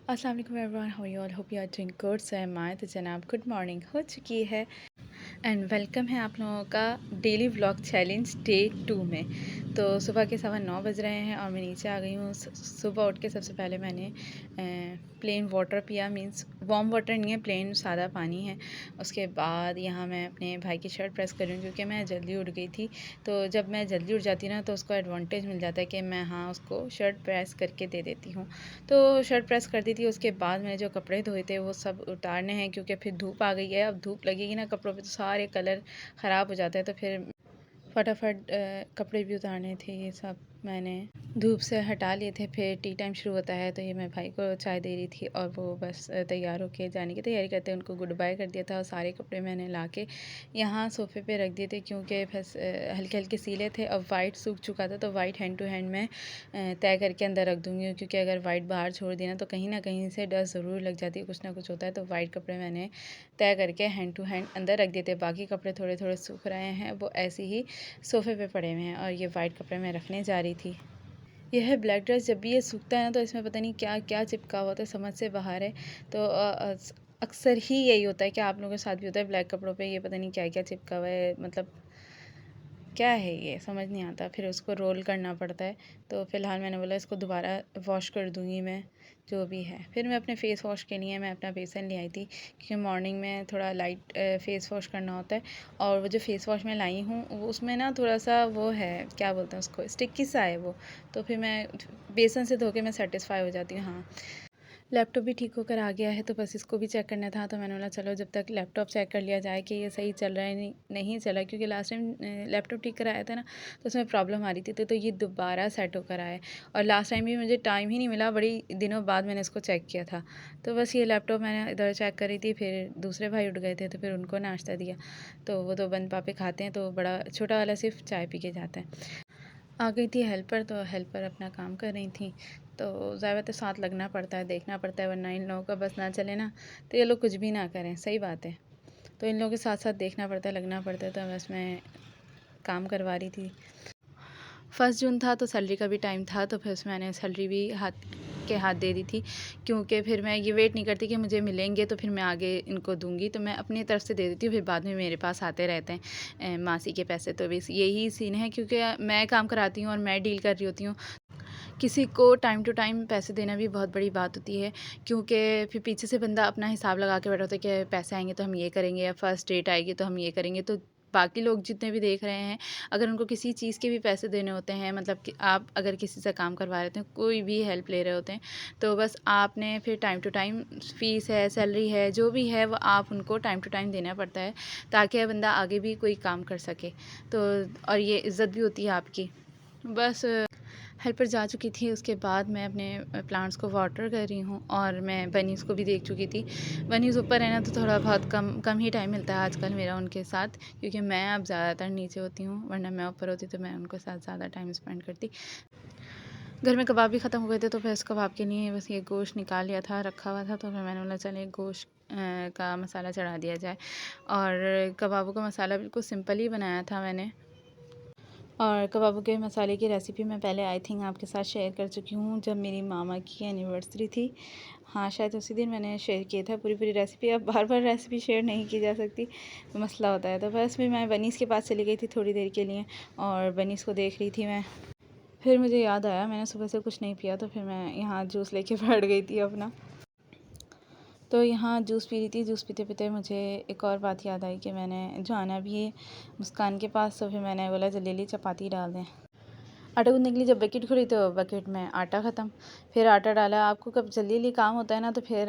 अस्सलाम वालेकुम everyone, how you all, hope you are doing good. So am I तो जनाब गुड मॉर्निंग हो चुकी है एंड वेलकम है आप लोगों का डेली व्लॉग चैलेंज डे 2 में। तो सुबह के 9:15 बज रहे हैं और मैं नीचे आ गई हूँ। सुबह उठ के सबसे पहले मैंने प्लेन वाटर पिया, मींस वार्म वाटर नहीं है, प्लेन सादा पानी है। उसके बाद यहाँ मैं अपने भाई की शर्ट प्रेस कर रही हूँ क्योंकि मैं जल्दी उठ गई थी। तो जब मैं जल्दी उठ जाती ना तो उसको एडवांटेज मिल जाता है कि मैं हाँ उसको शर्ट प्रेस करके दे देती हूँ। तो शर्ट प्रेस कर दी थी। उसके बाद मैंने जो कपड़े धोए थे वो सब उतारने हैं क्योंकि फिर धूप आ गई है। अब धूप लगेगी ना कपड़ों पे तो सारे कलर ख़राब हो जाते हैं, तो फिर फटाफट कपड़े भी उतारने थे। ये सब मैंने धूप से हटा लिए थे। फिर टी टाइम शुरू होता है तो ये मैं भाई को चाय दे रही थी और वो बस तैयार होके जाने की तैयारी करते हैं। उनको गुड बाय कर दिया था और सारे कपड़े मैंने लाके यहाँ सोफ़े पे रख दिए थे क्योंकि बस हल्के हल्के सीले थे। अब वाइट सूख चुका था तो वाइट हैंड टू हैंड मैं तय करके अंदर रख दूँगी क्योंकि अगर वाइट बाहर छोड़ दी ना तो कहीं ना कहीं से डस्ट ज़रूर लग जाती है, कुछ ना कुछ होता है। तो वाइट कपड़े मैंने तय करके हैंड टू हैंड अंदर रख दिए थे। बाकी कपड़े थोड़े थोड़े सूख रहे हैं, वो ऐसे ही सोफ़े पे पड़े हुए हैं। और ये वाइट कपड़े मैं रखने जा रही थी। यह है ब्लैक ड्रेस। जब भी ये सूखता है ना तो इसमें पता नहीं क्या क्या चिपका हुआ होता है, समझ से बाहर है। तो अक्सर ही यही होता है कि आप लोगों के साथ भी होता है, ब्लैक कपड़ों पे ये पता नहीं क्या क्या चिपका हुआ है, मतलब क्या है ये समझ नहीं आता। फिर उसको रोल करना पड़ता है। तो फ़िलहाल मैंने बोला इसको दोबारा वॉश कर दूँगी मैं, जो भी है। फिर मैं अपने फ़ेस वॉश के लिए मैं अपना बेसन ले आई थी क्योंकि मॉर्निंग में थोड़ा लाइट फ़ेस वॉश करना होता है। और वो जो फ़ेस वॉश मैं लाई हूँ वो उसमें ना थोड़ा-सा वो है, क्या बोलते हैं उसको, स्टिकी सा है वो। तो फिर मैं बेसन से धो के मैं सैटिस्फ़ाई हो जाती हूँ। हाँ, लैपटॉप भी ठीक होकर आ गया है तो बस इसको भी चेक करना था। तो मैंने बोला चलो जब तक लैपटॉप चेक कर लिया जाए कि ये सही चल रहा है नहीं चल रहा है, क्योंकि लास्ट टाइम लैपटॉप ठीक कराया था ना तो उसमें प्रॉब्लम आ रही थी। तो ये दोबारा सेट होकर आया है और लास्ट टाइम भी मुझे टाइम ही नहीं मिला, बड़ी दिनों बाद मैंने इसको चेक किया था। तो बस ये लैपटॉप मैंने इधर चेक करी थी। फिर दूसरे भाई उठ गए थे तो फिर उनको नाश्ता दिया। तो वो तो बंद पापे खाते हैं, तो बड़ा छोटा वाला सिर्फ चाय पी के जाता है। आ गई थी हेल्पर, तो हेल्पर अपना काम कर रही थी। तो ज़्यादा तो साथ लगना पड़ता है, देखना पड़ता है, वरना इन लोगों का बस ना चले ना तो ये लोग कुछ भी ना करें। सही बात है। तो इन लोगों के साथ साथ देखना पड़ता है, लगना पड़ता है। तो बस मैं काम करवा रही थी। 1 जून था तो सैलरी का भी टाइम था, तो फिर उसमें मैंने सैलरी भी हाथ दे दी थी क्योंकि फिर मैं ये वेट नहीं करती कि मुझे मिलेंगे तो फिर मैं आगे इनको दूंगी। तो मैं अपनी तरफ से दे देती हूँ, फिर बाद में मेरे पास आते रहते हैं मासी के पैसे। तो बस यही सीन है क्योंकि मैं काम कराती हूँ और मैं डील कर रही होती हूँ। किसी को टाइम टू टाइम पैसे देना भी बहुत बड़ी बात होती है क्योंकि फिर पीछे से बंदा अपना हिसाब लगा के बैठा होता है कि पैसे आएंगे तो हम ये करेंगे, या फर्स्ट डेट आएगी तो हम ये करेंगे। तो बाकी लोग जितने भी देख रहे हैं, अगर उनको किसी चीज़ के भी पैसे देने होते हैं, मतलब कि आप अगर किसी से काम करवा रहे हैं, कोई भी हेल्प ले रहे होते हैं, तो बस आपने फिर टाइम टू टाइम फ़ीस है, सैलरी है, जो भी है वो आप उनको टाइम टू टाइम देना पड़ता है ताकि बंदा आगे भी कोई काम कर सके। तो और ये इज़्ज़त भी होती है आपकी। बस हेल्पर जा चुकी थी, उसके बाद मैं अपने प्लांट्स को वाटर कर रही हूँ और मैं बनीज़ को भी देख चुकी थी। बनीज़ ऊपर है ना तो थोड़ा बहुत कम कम ही टाइम मिलता है आजकल मेरा उनके साथ, क्योंकि मैं अब ज़्यादातर नीचे होती हूँ, वरना मैं ऊपर होती तो मैं उनके साथ ज़्यादा टाइम स्पेंड करती। घर में कबाब भी ख़त्म हो गए थे तो फिर इस कबाब के लिए बस ये गोश्त निकाल लिया था, रखा हुआ था। तो फिर मैंने बोला चल एक गोश्त का मसाला चढ़ा दिया जाए। और कबाबों का मसाला बिल्कुल सिंपल ही बनाया था मैंने। और कबाबों के मसाले की रेसिपी मैं पहले आई थिंक आपके साथ शेयर कर चुकी हूँ जब मेरी मामा की एनिवर्सरी थी। हाँ, शायद उसी दिन मैंने शेयर किया था पूरी रेसिपी। अब बार बार रेसिपी शेयर नहीं की जा सकती, तो मसला होता है। तो बस फिर मैं बनीस के पास चली गई थी थोड़ी देर के लिए और बनीस को देख रही थी मैं। फिर मुझे याद आया मैंने सुबह से कुछ नहीं पिया, तो फिर मैं यहाँ जूस लेके बैठ गई थी अपना। तो यहाँ जूस पी रही थी। जूस पीते पीते मुझे एक और बात याद आई कि मैंने जो आना भी है मुस्कान के पास, तो फिर मैंने बोला जल्दी चपाती डाल दें। आटा गूँथने के लिए जब बकेट खोली तो बकेट में आटा ख़त्म। फिर आटा डाला। आपको कब जल्दी काम होता है ना तो फिर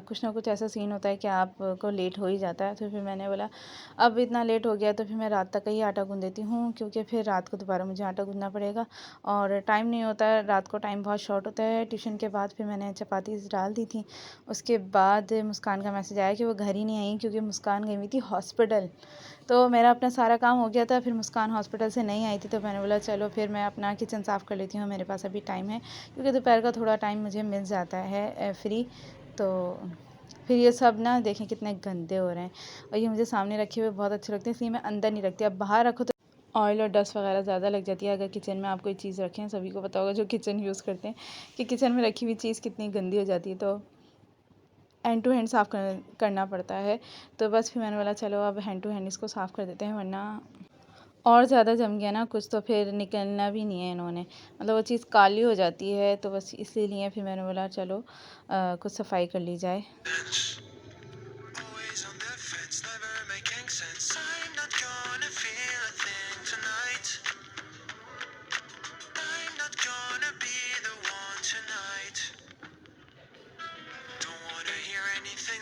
कुछ ना कुछ ऐसा सीन होता है कि आपको लेट हो ही जाता है। तो फिर मैंने बोला अब इतना लेट हो गया तो फिर मैं रात तक ही आटा गूँथ देती हूँ, क्योंकि फिर रात को दोबारा मुझे आटा गूँथना पड़ेगा और टाइम नहीं होता है, रात को टाइम बहुत शॉर्ट होता है ट्यूशन के बाद। फिर मैंने चपाती डाल दी थी। उसके बाद मुस्कान का मैसेज आया कि वो घर ही नहीं आई क्योंकि मुस्कान गई हुई थी हॉस्पिटल। तो मेरा अपना सारा काम हो गया था, फिर मुस्कान हॉस्पिटल से नहीं आई थी। तो मैंने बोला चलो फिर मैं अपना किचन साफ़ कर लेती हूँ, मेरे पास अभी टाइम है क्योंकि दोपहर का थोड़ा टाइम मुझे मिल जाता है फ्री। तो फिर ये सब ना देखें कितने गंदे हो रहे हैं और ये मुझे सामने रखे हुए बहुत अच्छे लगते हैं, इसलिए मैं अंदर नहीं रखती। अब बाहर रखो तो ऑयल और डस्ट वगैरह ज़्यादा लग जाती है। अगर किचन में आप कोई चीज़ रखें, सभी को पता होगा जो किचन यूज़ करते हैं कि किचन में रखी हुई चीज़ कितनी गंदी हो जाती है। तो हैंड टू हैंड साफ़ करना पड़ता है। तो बस फिर मैंने बोला चलो अब हैंड टू हैंड इसको साफ़ कर देते हैं, वरना और ज़्यादा जम गया ना कुछ तो फिर निकलना भी नहीं है इन्होंने, मतलब वो चीज़ काली हो जाती है। तो बस इसीलिए फिर मैंने बोला चलो कुछ सफाई कर ली जाए।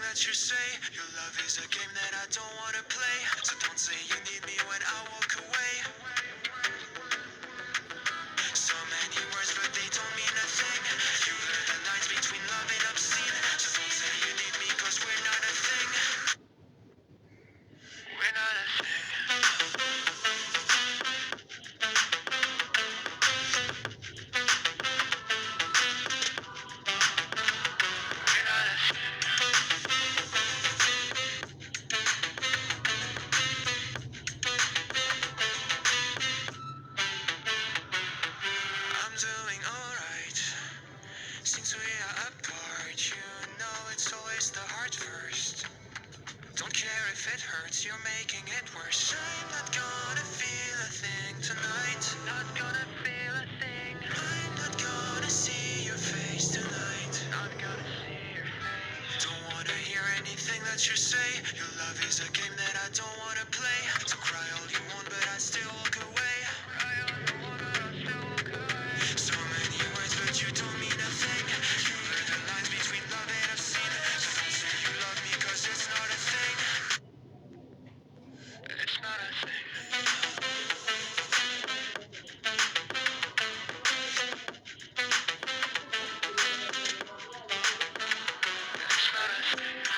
That you say your love is a game that I don't want to play, so don't say you need me when I walk away. So many words but they don't mean a thing. You blur the lines between love and obscene, so don't say you need me cause we're not a thing. We're not a thing. We're not a thing. I'm doing alright since we are apart. You know it's always the heart first. Don't care if it hurts, you're making it worse. I'm not gonna feel a thing tonight. Not gonna feel a thing. I'm not gonna see your face tonight. Not gonna see your face. Don't wanna hear anything that you say. Your love is a game that I don't wanna play. So cry all you want, but I still walk away. Cry all you want, but I still walk away. So many words, but you don't mean a thing. You blur the lines between love and obscene. So don't say you love me, cause it's not a thing. It's not a thing. It's not a thing. It's not a thing.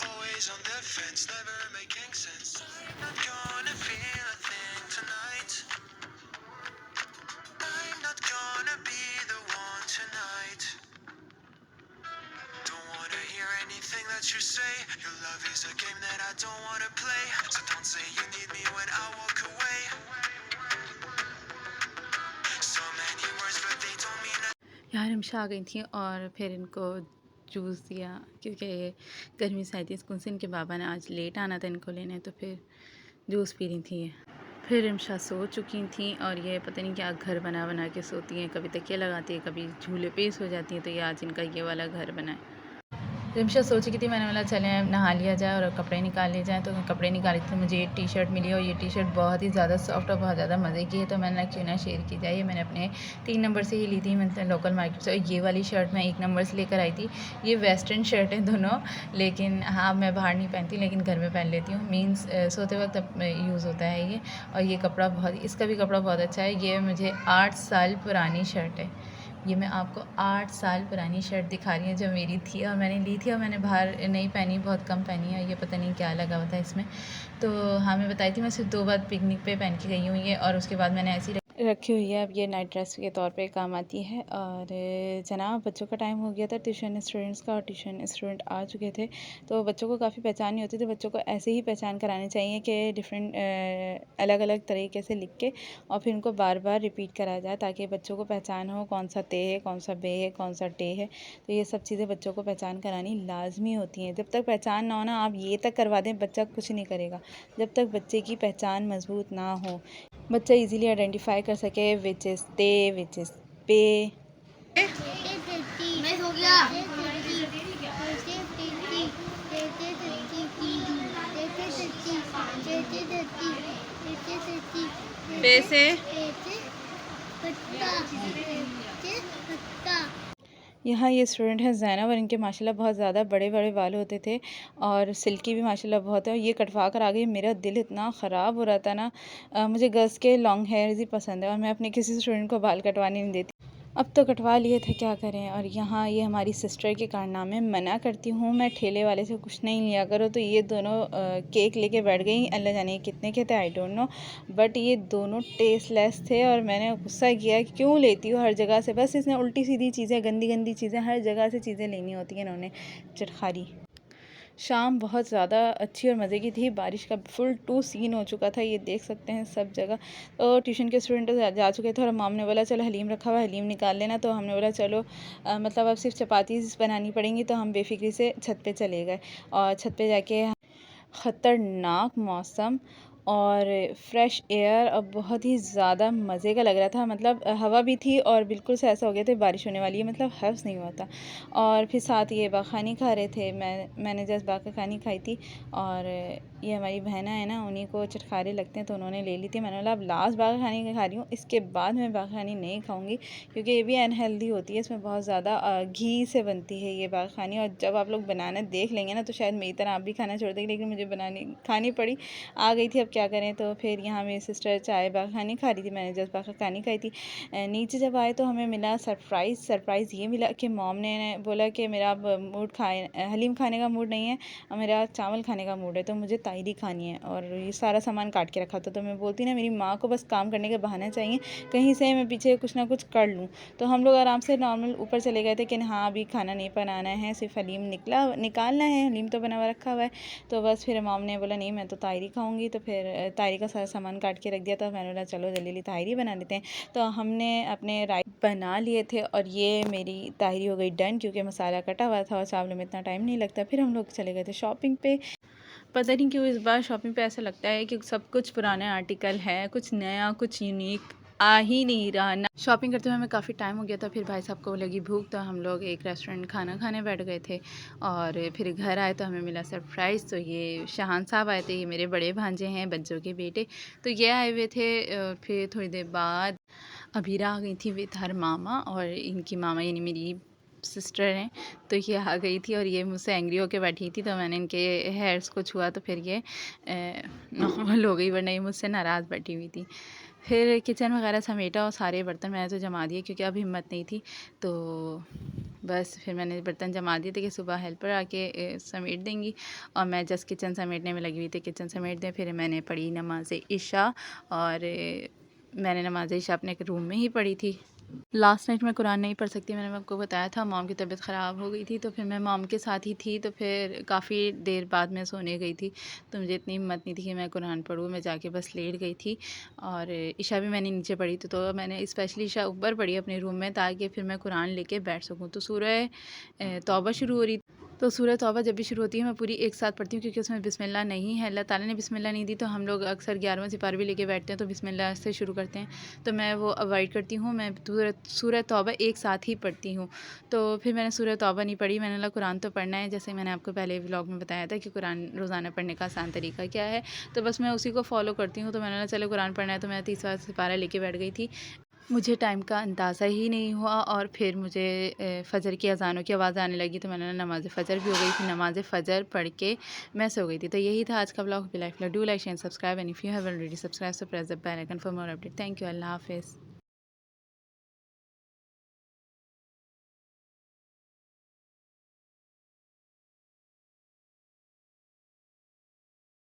Always on the fence, never making sense. I'm not gonna feel a thing tonight. I'm not gonna be the one tonight. Don't wanna hear anything that you say. Your love is a game that I don't wanna play, so don't say you need me when I walk away. So many words but they don't mean a... यार हमशा आ गई थी और फिर इनको juice दिया, क्योंकि गर्मी से आई थी स्कूल से। इनके बाबा ने आज लेट आना था इनको लेने, तो फिर जूस पी रही थी ये। फिर रिमशा सो चुकी थी और ये पता नहीं क्या घर बना बना के सोती हैं, कभी तकिया लगाती है, कभी झूले पे सो जाती हैं। तो ये आज इनका ये वाला घर बना है। रिमशा सो चुकी थी, मैंने बोला चलें नहा लिया जाए और कपड़े निकाल लिए जाएँ। तो कपड़े निकाली थी, मुझे ये टी शर्ट मिली और ये टी शर्ट बहुत ही ज़्यादा सॉफ्ट और बहुत ज़्यादा मज़े की है। तो मैंने क्यों ना शेयर की जाए। ये मैंने अपने 3 नंबर से ही ली थी, मैं लोकल मार्केट से। और ये वाली शर्ट मैं 1 नंबर से लेकर आई थी। ये वेस्टर्न शर्ट है दोनों, लेकिन हाँ मैं बाहर नहीं पहनती, लेकिन घर में पहन लेती हूँ। मीन्स सोते वक्त यूज़ होता है ये। और ये कपड़ा बहुत, इसका भी कपड़ा बहुत अच्छा है। ये मुझे 8 साल पुरानी शर्ट है। ये मैं आपको 8 साल पुरानी शर्ट दिखा रही हूँ, जो मेरी थी और मैंने ली थी और मैंने बाहर नहीं पहनी, बहुत कम पहनी है। ये पता नहीं क्या लगा हुआ था इसमें। तो हाँ मैं बताई थी, मैं सिर्फ 2 बार पिकनिक पे पहन के गई हूँ ये, और उसके बाद मैंने ऐसी रखी हुई है। अब ये नाइट ड्रेस के तौर पे काम आती है। और जनाब बच्चों का टाइम हो गया था ट्यूशन स्टूडेंट्स का, और ट्यूशन स्टूडेंट आ चुके थे। तो बच्चों को काफ़ी पहचान नहीं होती, तो बच्चों को ऐसे ही पहचान करानी चाहिए कि डिफरेंट अलग अलग तरीके से लिख के, और फिर उनको बार बार रिपीट कराया जाए, ताकि बच्चों को पहचान हो कौन सा ते है, कौन सा बे है, कौन सा टे है। तो ये सब चीज़ें बच्चों को पहचान करानी लाजमी होती हैं। जब तक पहचान ना हो ना, आप ये तक करवा दें, बच्चा कुछ नहीं करेगा जब तक बच्चे की पहचान मजबूत ना हो। बच्चा इजीली आइडेंटिफाई कर सके विच इज़ ते, विच इज़ पे। पे से यहाँ ये स्टूडेंट है ज़ैनब, और इनके माशाल्लाह बहुत ज़्यादा बड़े बड़े बाल होते थे और सिल्की भी माशाल्लाह बहुत है। और ये कटवा कर आ गई। मेरा दिल इतना ख़राब हो रहा था ना, मुझे गर्ल्स के लॉन्ग हेयर्स ही पसंद है और मैं अपने किसी स्टूडेंट को बाल कटवाने नहीं देती। अब तो कटवा लिए थे, क्या करें। और यहाँ ये हमारी सिस्टर के कारनामे, मना करती हूँ मैं ठेले वाले से कुछ नहीं लिया करो, तो ये दोनों केक लेके बैठ गई। अल्लाह जाने कितने के थे, आई डोंट नो, बट ये दोनों टेस्टलेस थे और मैंने गुस्सा किया कि क्यों लेती हो हर जगह से। बस इसने उल्टी सीधी चीज़ें, गंदी गंदी चीज़ें, हर जगह से चीज़ें लेनी होती हैं इन्होंने, चटखारी। शाम बहुत ज़्यादा अच्छी और मज़े की थी। बारिश का फुल टू सीन हो चुका था, ये देख सकते हैं सब जगह। तो ट्यूशन के स्टूडेंट जा चुके थे और मॉम ने बोला चलो हलीम रखा हुआ है, हलीम निकाल लेना। तो हमने बोला चलो, मतलब अब सिर्फ चपातीस बनानी पड़ेंगी। तो हम बेफिक्री से छत पे चले गए और छत पे जाके ख़तरनाक मौसम और फ्रेश एयर और बहुत ही ज़्यादा मज़े का लग रहा था। मतलब हवा भी थी और बिल्कुल से ऐसा हो गया था बारिश होने वाली है, मतलब हफ्स नहीं हुआ था। और फिर साथ ये बाखानी खा रहे थे। मैंने जस्ट बाखानी खाई थी और ये हमारी बहना है ना, उन्हीं को चटखारे लगते हैं तो उन्होंने ले ली थी। मैंने बोला अब लास्ट बाखानी खा रही हूँ, इसके बाद मैं बाखानी नहीं खाऊँगी क्योंकि ये भी अनहेल्दी होती है। इसमें बहुत ज़्यादा घी से बनती है ये बाखानी, और जब आप लोग बनाना देख लेंगे ना तो शायद मेरी तरह आप भी खाना छोड़ देंगे, लेकिन मुझे बनानी खानी पड़ी, आ गई थी, अब क्या करें। तो फिर यहाँ मेरी सिस्टर चाय बाखानी खा रही थी, मैंने जस्ट बाखानी खाई थी। नीचे जब आए तो हमें मिला सरप्राइज़ ये मिला कि मॉम ने बोला कि मेरा अब मूड हलीम खाने का मूड नहीं है, मेरा चावल खाने का मूड है, तो मुझे तायरी खानी है। और ये सारा सामान काट के रखा था। तो मैं बोलती ना, मेरी माँ को बस काम करने के बहाने चाहिए, कहीं से मैं पीछे कुछ ना कुछ कर लूँ। तो हम लोग आराम से नॉर्मल ऊपर चले गए थे कि हाँ अभी खाना नहीं बनाना है, सिर्फ हलीम निकालना है, हलीम तो बना हुआ रखा हुआ है। तो बस फिर मॉम ने बोला नहीं मैं तो तायरी खाऊंगी, तो फिर तायरी का सारा सामान काट के रख दिया। तो मैंने बोला चलो जल्दी जल्दी तायरी बना लेते हैं। तो हमने अपने राइस बना लिए थे और ये मेरी तायरी हो गई डन, क्योंकि मसाला कटा हुआ था और चावलों में इतना टाइम नहीं लगता। फिर हम लोग चले गए थे शॉपिंग पे। पता नहीं क्यों इस बार शॉपिंग पे ऐसा लगता है कि सब कुछ पुराने आर्टिकल है, कुछ नया कुछ यूनिक आ ही नहीं रहा ना। शॉपिंग करते हुए हमें काफ़ी टाइम हो गया था। फिर भाई साहब को लगी भूख, तो हम लोग एक रेस्टोरेंट खाना खाने बैठ गए थे। और फिर घर आए तो हमें मिला सरप्राइज़। तो ये शाहान साहब आए थे, ये मेरे बड़े भांजे हैं, बच्चों के बेटे। तो ये आए हुए थे। फिर थोड़ी देर बाद अबीरा आ गई थी विद हर मामा, और इनकी मामा यानी मेरी सिस्टर हैं। तो ये आ गई थी और ये मुझसे एंग्री होके बैठी थी। तो मैंने इनके हेयर्स को छुआ तो फिर ये नॉर्मल हो गई, वरना ये मुझसे नाराज़ बैठी हुई थी। फिर किचन वगैरह समेटा और सारे बर्तन मैंने तो जमा दिए क्योंकि अब हिम्मत नहीं थी। तो बस फिर मैंने बर्तन जमा दिए थे कि सुबह हेल्पर आके समेट देंगी, और मैं जस्ट किचन समेटने में लगी हुई थी, किचन समेट दें। फिर मैंने पढ़ी नमाज इशा, और मैंने नमाज इशा अपने रूम में ही पढ़ी थी। लास्ट नाइट मैं कुरान नहीं पढ़ सकती, मैंने आपको बताया था। मॉम की तबीयत ख़राब हो गई थी तो फिर मैं मॉम के साथ ही थी। तो फिर काफ़ी देर बाद मैं सोने गई थी, तो मुझे इतनी हिम्मत नहीं थी कि मैं कुरान पढ़ूँ। मैं जाके बस लेट गई थी। और इशा भी मैंने नीचे पढ़ी थी, तो मैंने स्पेशली इशा ऊपर पढ़ी अपने रूम में, ताकि फिर मैं कुरान लेके बैठ सकूँ। तो सूरह तौबा शुरू हो रही, तो सूरह तौबा जब भी शुरू होती है मैं पूरी एक साथ पढ़ती हूँ, क्योंकि उसमें बिस्मिल्लाह नहीं है। अल्लाह ताला ने बिस्मिल्लाह नहीं दी, तो हम लोग अक्सर 11वां सिपारा भी लेके बैठते हैं तो बिस्मिल्लाह से शुरू करते हैं। तो मैं वो अवॉइड करती हूँ, मैं सूरह तौबा एक साथ ही पढ़ती हूँ। तो फिर मैंने सूरह तौबा नहीं पढ़ी, मैंने बोला कुरान तो पढ़ना है। जैसे मैंने आपको पहले व्लॉग में बताया था कि कुरान रोज़ाना पढ़ने का आसान तरीका क्या है, तो बस मैं उसी को फॉलो करती हूँ। तो मैंने बोला चलो कुरान पढ़ना है, तो मैं 30वां सिपारा लेके बैठ गई थी। मुझे टाइम का अंदाज़ा ही नहीं हुआ, और फिर मुझे फ़जर की अज़ानों की आवाज़ आने लगी। तो मैंने नमाज़ फ़जर भी हो गई थी, नमाज़ फ़जर पढ़ के मैं सो गई थी। तो यही था आज का vlog. Do like share subscribe, and if you have already subscribe so press the bell icon for more update. Thank you, अल्लाह हाफ़िज़।